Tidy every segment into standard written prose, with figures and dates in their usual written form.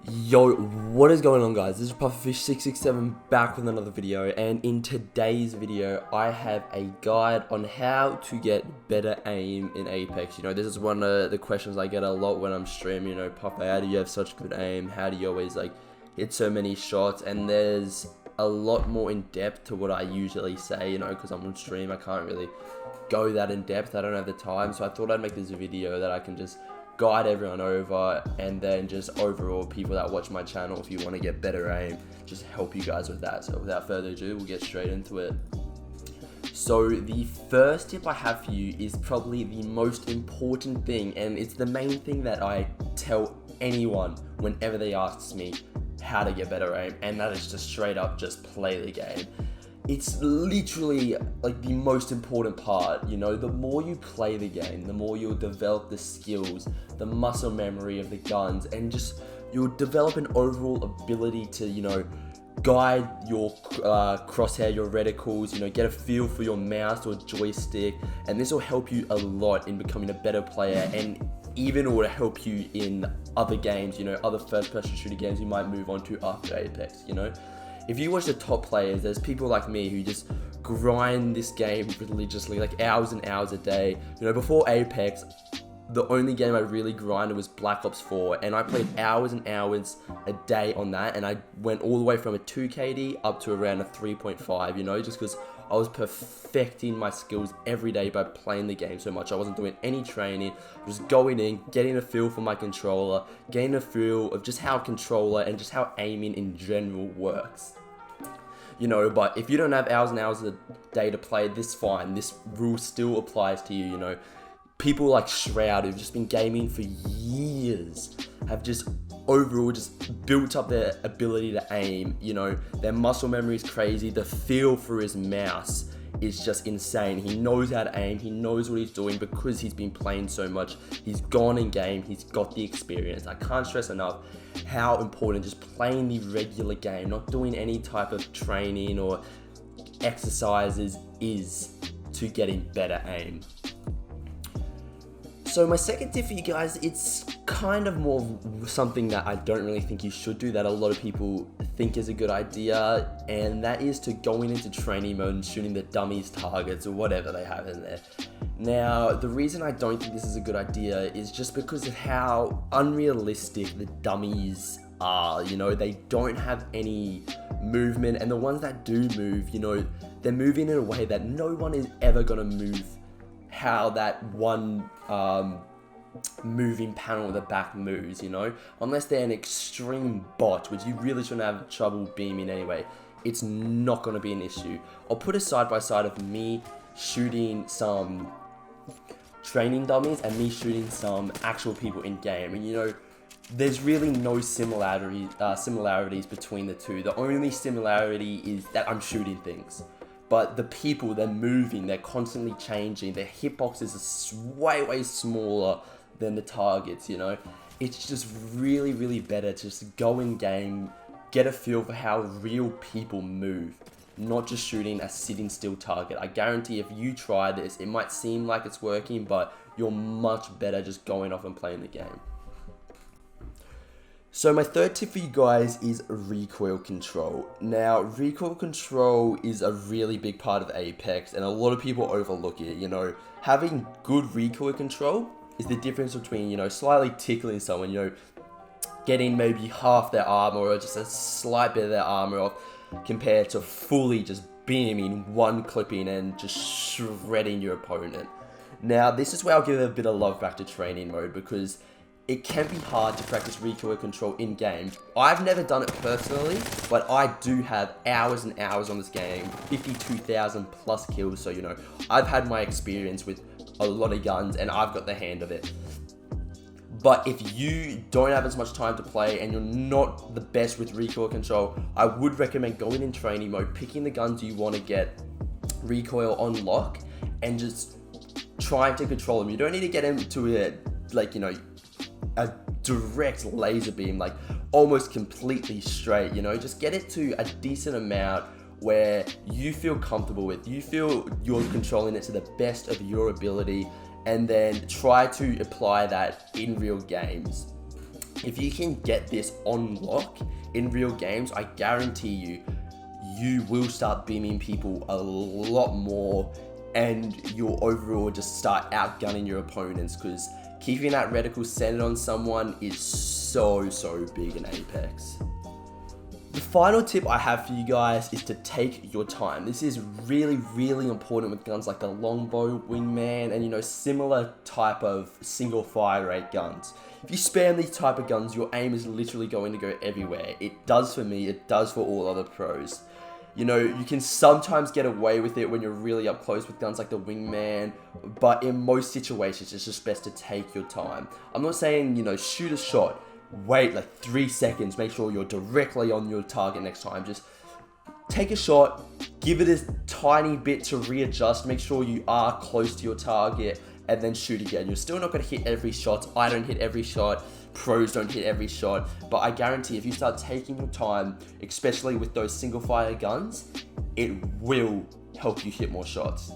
Yo, what is going on, guys? This is Pufferfish667 back with another video, and in today's video I have a guide on how to get better aim in Apex. You know, this is one of the questions I get a lot when I'm streaming. You know, Puffer, how do you have such good aim? How do you always like hit so many shots? And there's a lot more in depth to what I usually say, you know, because I'm on stream. I can't really go that in depth. I don't have the time, so I thought I'd make this video that I can just guide everyone over, and then just overall people that watch my channel, if you want to get better aim, just help you guys with that. So without further ado, we'll get straight into it. So the first tip I have for you is probably the most important thing, and it's the main thing that I tell anyone whenever they ask me how to get better aim, and that is just straight up just play the game. It's literally like the most important part, you know. The more you play the game, the more you'll develop the skills, the muscle memory of the guns, and just you'll develop an overall ability to, you know, guide your crosshair, your reticles, you know, get a feel for your mouse or joystick, and this will help you a lot in becoming a better player, and even it will help you in other games, you know, other first-person shooter games you might move on to after Apex, you know. If you watch the top players, there's people like me who just grind this game religiously, like hours and hours a day. You know, before Apex, the only game I really grinded was Black Ops 4, and I played hours and hours a day on that, and I went all the way from a 2 KD up to around a 3.5, you know, just because I was perfecting my skills every day by playing the game so much. I wasn't doing any training, just going in, getting a feel for my controller, getting a feel of just how controller and just how aiming in general works. You know, but if you don't have hours and hours a day to play, this fine. This rule still applies to you, you know. People like Shroud, who've just been gaming for years, have just overall just built up their ability to aim, you know. Their muscle memory is crazy. The feel for his mouse is just insane. He knows how to aim. He knows what he's doing because he's been playing so much. He's gone in game. He's got the experience. I can't stress enough how important just playing the regular game, not doing any type of training or exercises, is to getting better aim. So my second tip for you guys, it's kind of more something that I don't really think you should do, that a lot of people think is a good idea, and that is to going into training mode and shooting the dummies targets or whatever they have in there. Now, the reason I don't think this is a good idea is just because of how unrealistic the dummies are. You know, they don't have any movement, and the ones that do move, you know, they're moving in a way that no one is ever gonna move how that one moving panel at the back moves, you know, unless they're an extreme bot, which you really shouldn't have trouble beaming anyway. It's not going to be an issue. I'll put a side by side of me shooting some training dummies and me shooting some actual people in game, and you know, there's really no similarities between the two. The only similarity is that I'm shooting things. But the people, they're moving, they're constantly changing, their hitboxes are way smaller than the targets, you know. It's just really better to just go in game, get a feel for how real people move, not just shooting a sitting still target. I guarantee if you try this, it might seem like it's working, but you're much better just going off and playing the game. So my third tip for you guys is recoil control. Now, recoil control is a really big part of Apex, and a lot of people overlook it. You know, having good recoil control is the difference between, you know, slightly tickling someone, you know, getting maybe half their armor or just a slight bit of their armor off, compared to fully just beaming, one clipping and just shredding your opponent. Now, this is where I'll give a bit of love back to training mode, because it can be hard to practice recoil control in game. I've never done it personally, but I do have hours and hours on this game, 52,000 plus kills, so you know, I've had my experience with a lot of guns and I've got the hand of it. But if you don't have as much time to play and you're not the best with recoil control, I would recommend going in training mode, picking the guns you want to get recoil on lock, and just trying to control them. You don't need to get into it, like, you know, a direct laser beam, like almost completely straight, you know. Just get it to a decent amount where you feel comfortable with, you feel you're controlling it to the best of your ability, and then try to apply that in real games. If you can get this on lock in real games, I guarantee you, you will start beaming people a lot more, and you'll overall just start outgunning your opponents, because keeping that reticle centered on someone is so big in Apex. The final tip I have for you guys is to take your time. This is really important with guns like the longbow, wingman, and similar type of single fire rate guns. If you spam these type of guns, your aim is literally going to go everywhere. It does for me, it does for all other pros. You can sometimes get away with it when you're really up close with guns like the wingman, but in most situations, it's just best to take your time. I'm not saying, shoot a shot, wait like 3 seconds, make sure you're directly on your target next time. Just take a shot, give it a tiny bit to readjust, make sure you are close to your target, and then shoot again. You're still not going to hit every shot. I don't hit every shot. Pros don't hit every shot. But I guarantee if you start taking your time, especially with those single fire guns, it will help you hit more shots.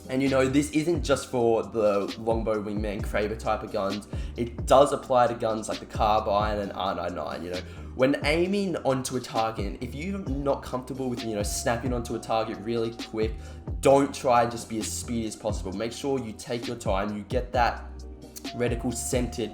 And this isn't just for the longbow, wingman, Kraber type of guns. It does apply to guns like the carbine and R99. When aiming onto a target, if you're not comfortable with snapping onto a target really quick, don't try and just be as speedy as possible. Make sure you take your time, you get that reticle centered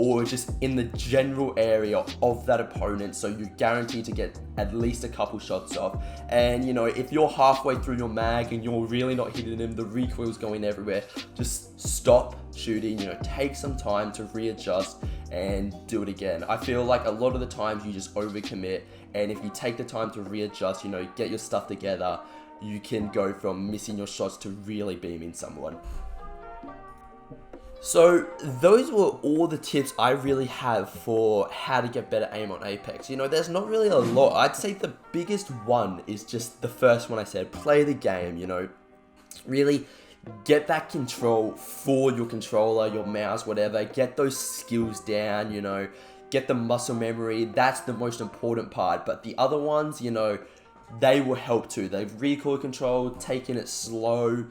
or just in the general area of that opponent, so you're guaranteed to get at least a couple shots off. And if you're halfway through your mag and you're really not hitting him, the recoil's going everywhere, just stop shooting, take some time to readjust and do it again. I feel like a lot of the times you just overcommit, and if you take the time to readjust, get your stuff together, you can go from missing your shots to really beaming someone. So those were all the tips I really have for how to get better aim on Apex. There's not really a lot. I'd say the biggest one is just the first one I said, play the game, really get that control for your controller, your mouse, whatever, get those skills down, get the muscle memory. That's the most important part, but the other ones, they will help too. The recoil control, taking it slow,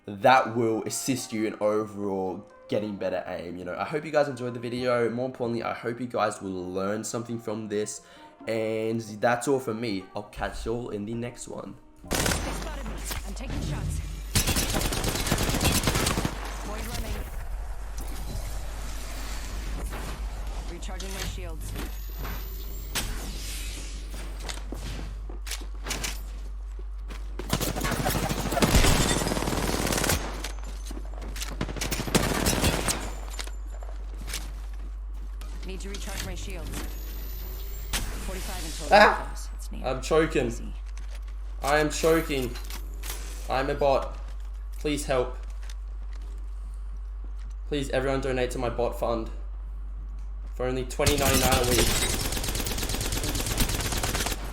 that will assist you in overall getting better aim. I hope you guys enjoyed the video. More importantly, I hope you guys will learn something from this. And that's all from me. I'll catch you all in the next one. They spotted me. I'm taking shots. Void running. Recharging my shields. Need to recharge my shields. 45 until it's near. I'm choking. I am choking. I'm a bot. Please help. Please, everyone donate to my bot fund. For only $20.99 a week.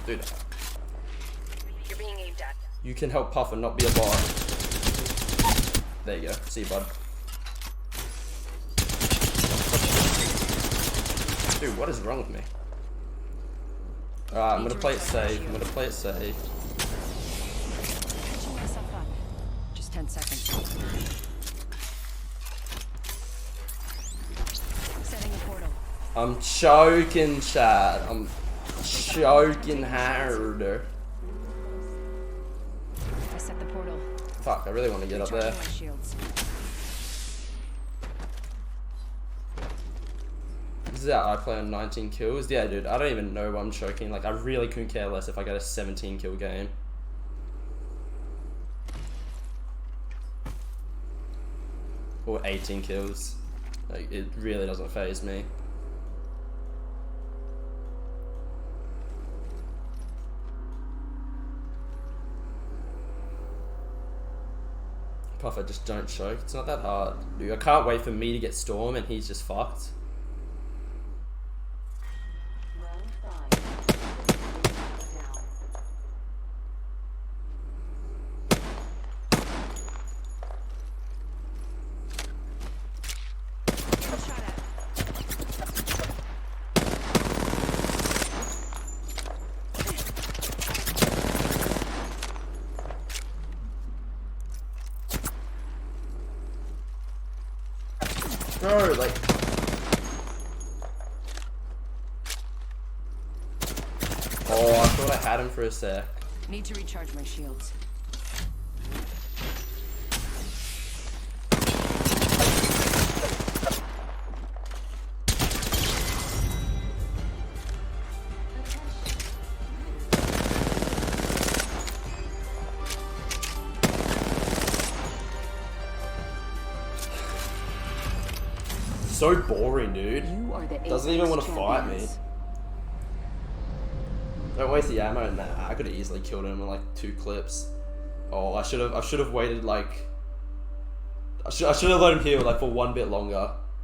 Dude. You're being aimed at. You can help Puff and not be a bot. There you go. See you, bud. Dude, what is wrong with me? Alright, I'm gonna play it safe. Catching myself up. Just 10 seconds. Setting a portal. I'm choking, Chad. I'm choking hard. I set the portal. Fuck, I really want to get up there. Recharging my shields. This is how I play on 19 kills. Yeah, dude, I don't even know why I'm choking. Like, I really couldn't care less if I get a 17 kill game. Or 18 kills. Like, it really doesn't faze me. Puffer, just don't choke. It's not that hard. Dude, I can't wait for me to get Storm and he's just fucked. Bro, like... Oh, I thought I had him for a sec. Need to recharge my shields. So boring, dude. You are the Doesn't even want to fight me. champions. Don't waste the ammo. Nah, I could have easily killed him in like 2 clips. Oh, I should have waited like. I should have let him heal like for 1 bit longer.